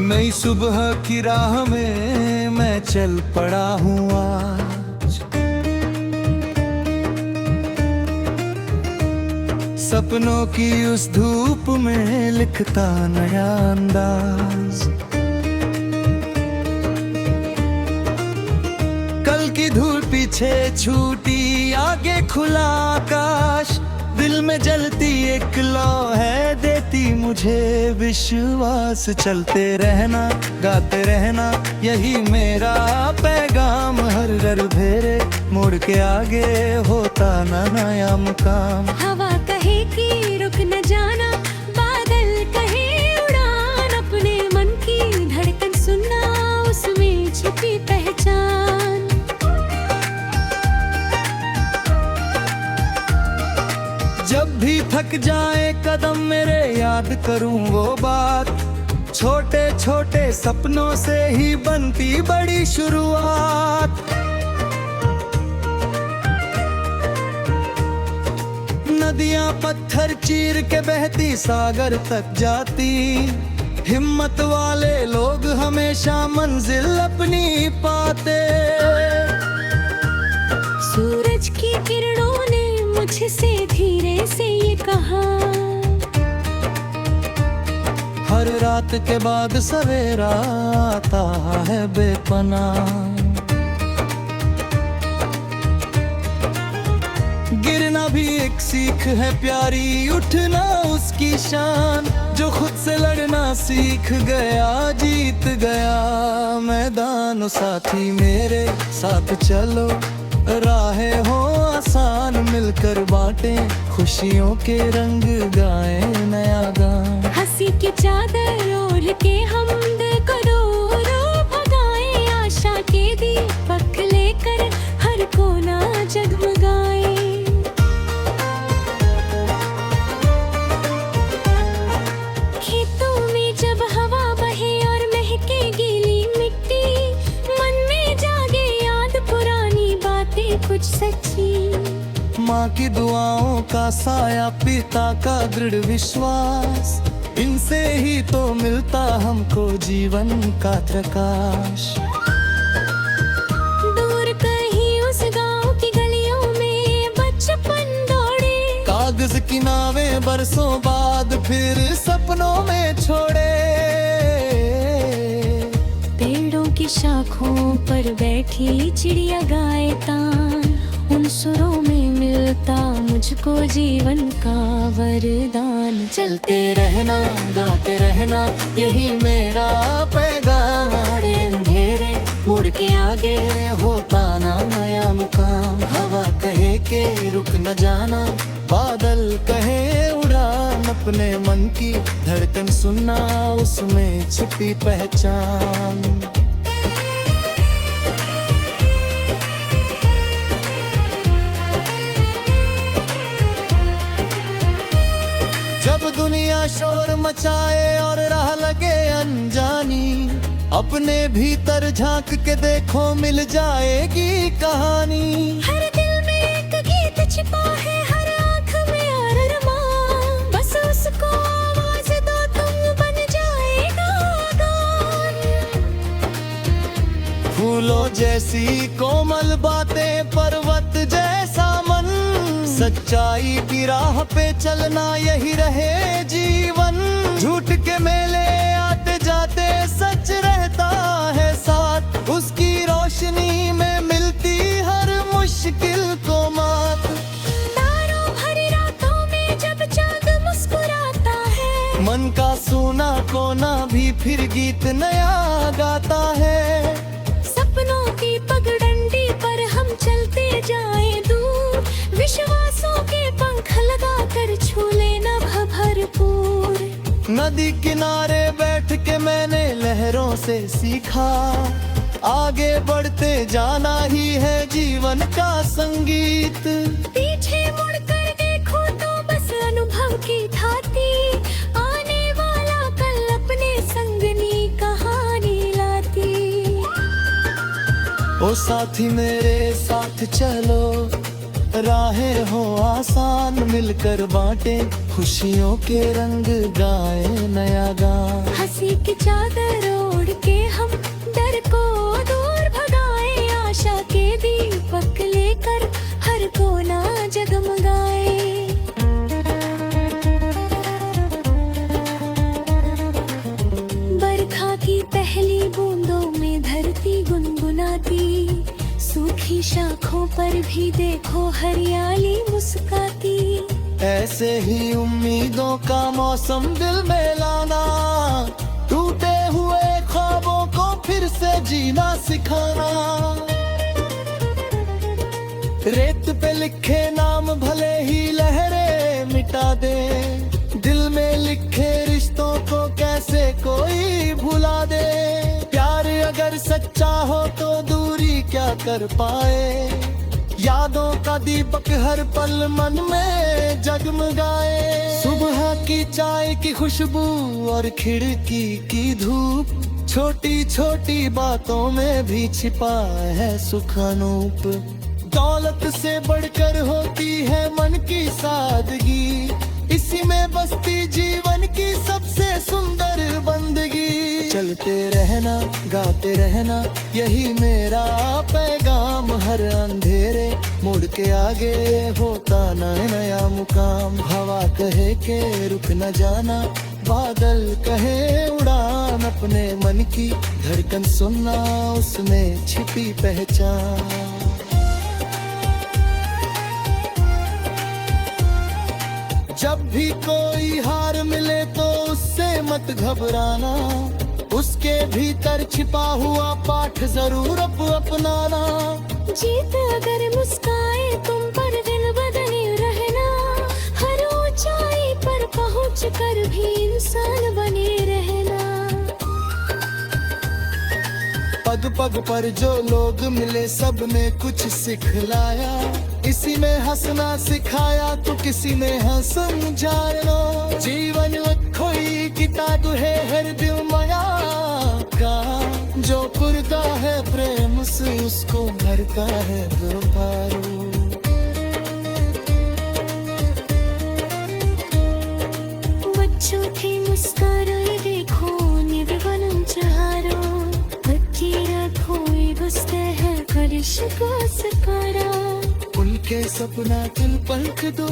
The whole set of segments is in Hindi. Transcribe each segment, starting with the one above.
नई सुबह की राह में मैं चल पड़ा हूँ आज। सपनों की उस धूप में लिखता नया अंदाज। कल की धूल पीछे छूटी, आगे खुला आकाश। दिल में जलती एक लौ है, देती मुझे विश्वास। चलते रहना, गाते रहना, यही मेरा पैगाम। हर रर भेरे मुड़ के आगे होता ना नया मुकाम। हवा कहे कि रुक न जाना, बादल कहे उड़ान। अपने मन की धड़कन सुनना, उसमें छुपी पहचान। जब भी थक जाए कदम मेरे, याद करूं वो बात। छोटे छोटे सपनों से ही बनती बड़ी शुरुआत। नदियां पत्थर चीर के बहती सागर तक जाती। हिम्मत वाले लोग हमेशा मंजिल अपनी पाते। सूरज की किरणों ने मुझसे धीरे से ये कहा, हर रात के बाद सवेरा आता है बेपनाह। गिरना भी एक सीख है प्यारी, उठना उसकी शान। जो खुद से लड़ना सीख गया, जीत गया मैदान। साथी मेरे साथ चलो, राहें हो आसान। मिलकर बांटें खुशियों के रंग, गाएं नया गान। हंसी की चादर ओढ़ के हमद करो, रो भगाएं। आशा के दीपक लेकर हर कोना जगमगाए। खेतों में जब हवा बहे और महके गीली मिट्टी, मन में जागे याद पुरानी बातें कुछ सच्ची। माँ की दुआओं का साया, पिता का दृढ़ विश्वास। इनसे ही तो मिलता हमको जीवन का प्रकाश। दूर कहीं उस गांव की गलियों में बचपन दौड़े। कागज की नावें बरसों बाद फिर सपनों में छोड़े। पेड़ों की शाखों पर बैठी चिड़िया गाए तान। उन सुरों में मिलता मुझको जीवन का वरदान। चलते रहना, गाते रहना, यही मेरा पैगाम। अंधेरे मुड़ के आगे होता ना नया मुकाम। हवा कहे के रुक न जाना, बादल कहे उड़ान। अपने मन की धड़कन सुनना, उसमें छुपी पहचान। जब दुनिया शोर मचाए और राह लगे अनजानी, अपने भीतर झांक के देखो, मिल जाएगी कहानी। हर दिल में एक गीत छिपा है, हर आँख में अरमान। बस उसको आवाज दो, तुम बन जाएगा गान। फूलों जैसी कोमल बातें, पर्वत जैसा मन। सच्चाई की राह पे चलना, यही रहे जीवन। झूठ के मेले आते जाते, सच रहता है साथ। उसकी रोशनी में मिलती हर मुश्किल को मात। तारों भरी रातों में जब चांद मुस्कुराता है, मन का सूना कोना भी फिर गीत नया गाता है। सपनों की पगडंडी पर हम चलते जाएं दूर। विश्वासों के पंख लगाकर छू लेना भरपूर। नदी किनारे बैठ के मैंने लहरों से सीखा, आगे बढ़ते जाना ही है जीवन का संगीत। पीछे मुड़कर देखो तो बस अनुभव की थाती। आने वाला कल अपने संग नई कहानी लाती। ओ साथी मेरे साथ चलो, राहें हो आसान मिलकर बांटे खुशियों के रंग गाए नया गान। हंसी की चादर ओढ़ के हम डर को दूर भगाए, आशा के दीपक लेकर हर कोना जगमगाए। बरखा की पहली बूंदों में धरती गुनगुनाती, सूखी शाखों पर भी देखो हरियाली मुस्काती। ऐसे ही उम्मीदों का मौसम दिल में लाना, टूटे हुए ख्वाबों को फिर से जीना सिखाना। रेत पे लिखे नाम भले ही लहरें मिटा दे, दिल में लिखे रिश्तों को कैसे कोई भुला दे। प्यार अगर सच्चा हो तो दूरी क्या कर पाए, यादों का दीपक हर पल मन में जगमगाए। सुबह की चाय की खुशबू और खिड़की की धूप, छोटी छोटी बातों में भी छिपा है सुख अनूप। दौलत से बढ़कर होती है मन की सादगी, इसी में बसती जीवन की सबसे सुंदर बंदगी। चलते रहना गाते रहना यही मेरा पैगाम, हर अंधेरे मुड़ के आगे होता ना नया मुकाम। हवा कहे के रुक न जाना, बादल कहे उड़ान, अपने मन की धड़कन सुनना उसमें छिपी पहचान। जब भी कोई हार मिले तो उससे मत घबराना, उसके भीतर छिपा हुआ पाठ जरूर अपनाना। जीत अगर मुस्काए तुम पर दिल बदले रहना, हर ऊंचाई पर पहुंच कर भी इंसान बने रहना। पग पग पर जो लोग मिले सब ने कुछ सिखलाया, इसी में हंसना सिखाया तो किसी ने समझाया। जीवन खोई किताब है हर दिल माया का, जो पुरता है प्रेम से उसको भरता है दोबारा। बच्चों थे मुस्कुराए देखो निर्वलन चहारो, बच्ची रखो गुस्से है करिश को सकारा। उनके सपना दिल पलक दो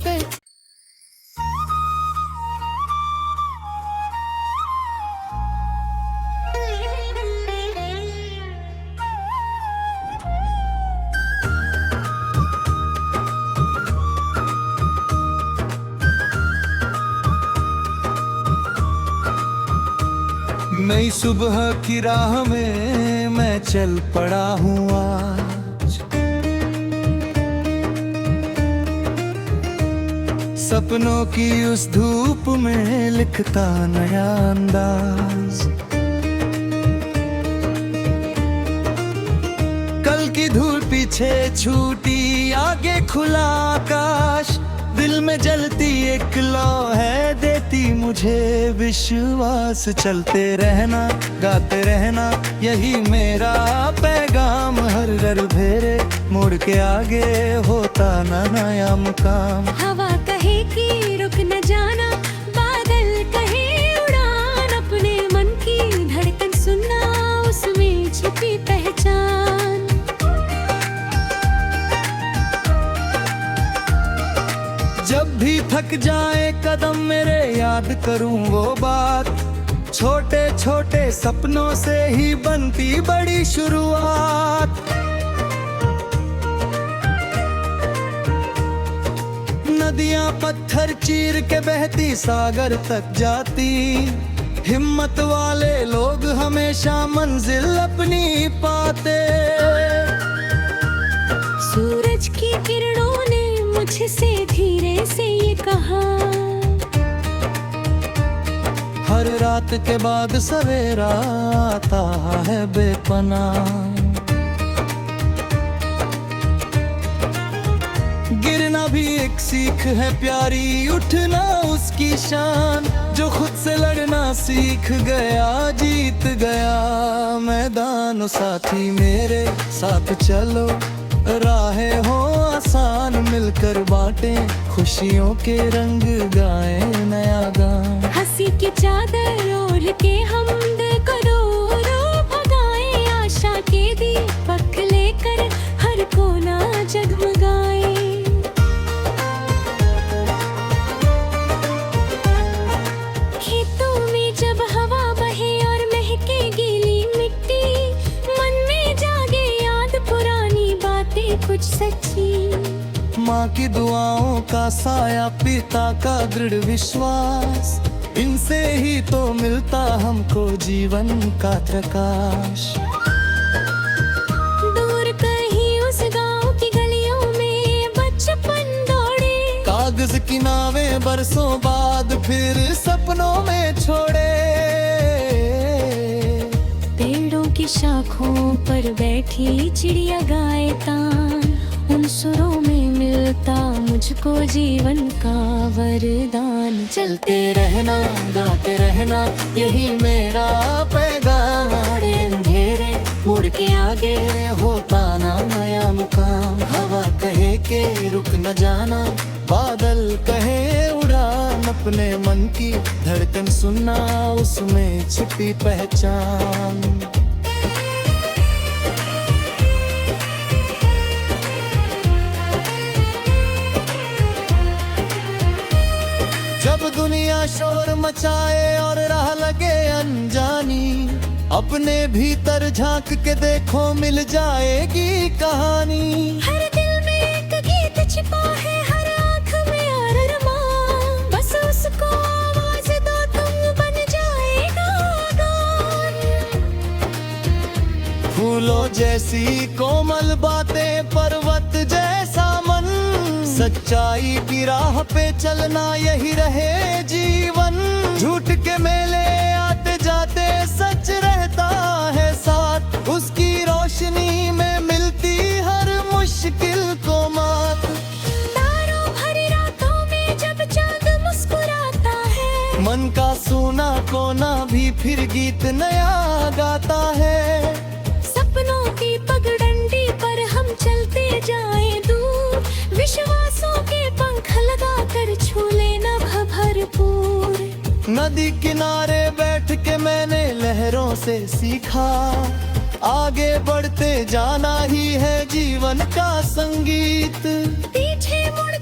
पे। नई सुबह की राह में मैं चल पड़ा हूँ आज, सपनों की उस धूप में लिखता नया अंदाज। कल की धूल पीछे छूटी आगे खुला आकाश, दिल में जलती एक लौ है देती मुझे विश्वास। चलते रहना गाते रहना यही मेरा पैगाम, हर घर भेरे मुड़ के आगे होता ना नया मुकाम। हवा कहे कि रुक न जाना, बादल कहे उड़ान, अपने मन की धड़कन सुनना उसमें छिपी पहचान। जब भी थक जाए कदम मेरे याद करूं वो बात, छोटे छोटे सपनों से ही बनती बड़ी शुरुआत। नदियां पत्थर चीर के बहती सागर तक जाती, हिम्मत वाले लोग हमेशा मंजिल अपनी पाते। सूरज की किरणों ने मुझसे धीरे से ये कहा, हर रात के बाद सवेरा आता है बेपनाह। गिरना भी एक सीख है प्यारी, उठना उसकी शान, जो खुद से लड़ना सीख गया जीत गया मैदान। साथी मेरे साथ चलो राहें हो आसान मिलकर बांटे खुशियों के रंग गाए नया गान। हंसी की चादर ओढ़ के हमद करोड़ों भगाए, आशा के दीपक लेकर हर कोना जगमगाए। खेतों में जब हवा बहे और महके गीली मिट्टी, मन में जागे याद पुरानी बातें कुछ सच्ची। माँ की दुआओं का साया, पिता का दृढ़ विश्वास, इनसे ही तो मिलता हमको जीवन का प्रकाश। दूर कहीं उस गांव की गलियों में बचपन दौड़े, कागज की नावें बरसों बाद फिर सपनों में छोड़े। पेड़ों की शाखों पर बैठी चिड़िया गाए तान, उन सुरों में मिलता मुझको जीवन का वरदान। चलते रहना गाते रहना यही मेरा पैगाम। आड़े अंधेरे मुड़ के आगे होता ना नया मुकाम। हवा कहे के रुक न जाना, बादल कहे उड़ान, अपने मन की धड़कन सुनना उसमें छिपी पहचान। जब दुनिया शोर मचाए और राह लगे अनजानी, अपने भीतर झांक के देखो मिल जाएगी कहानी। हर दिल में एक गीत छिपा है, हर आँख में अरमान, बस उसको आवाज दो तुम बन जाएगा गान। फूलों जैसी कोमल बातें, पर्वत जैसा मन, सच्चाई की राह पे चलना यही रहे जीवन। झूठ के मेले आते जाते सच रहता है साथ, उसकी रोशनी में मिलती हर मुश्किल को मात। तारों भरी रातों में जब चांद मुस्कुराता है, मन का सोना कोना भी फिर गीत नया गाता है। सपनों की पगडंडी पर हम चलते जाएं दूर, विश्वासों के पंख लगा कर छू लेना भरपूर। नदी किनारे बैठ के मैंने लहरों से सीखा, आगे बढ़ते जाना ही है जीवन का संगीत। पीछे मुड़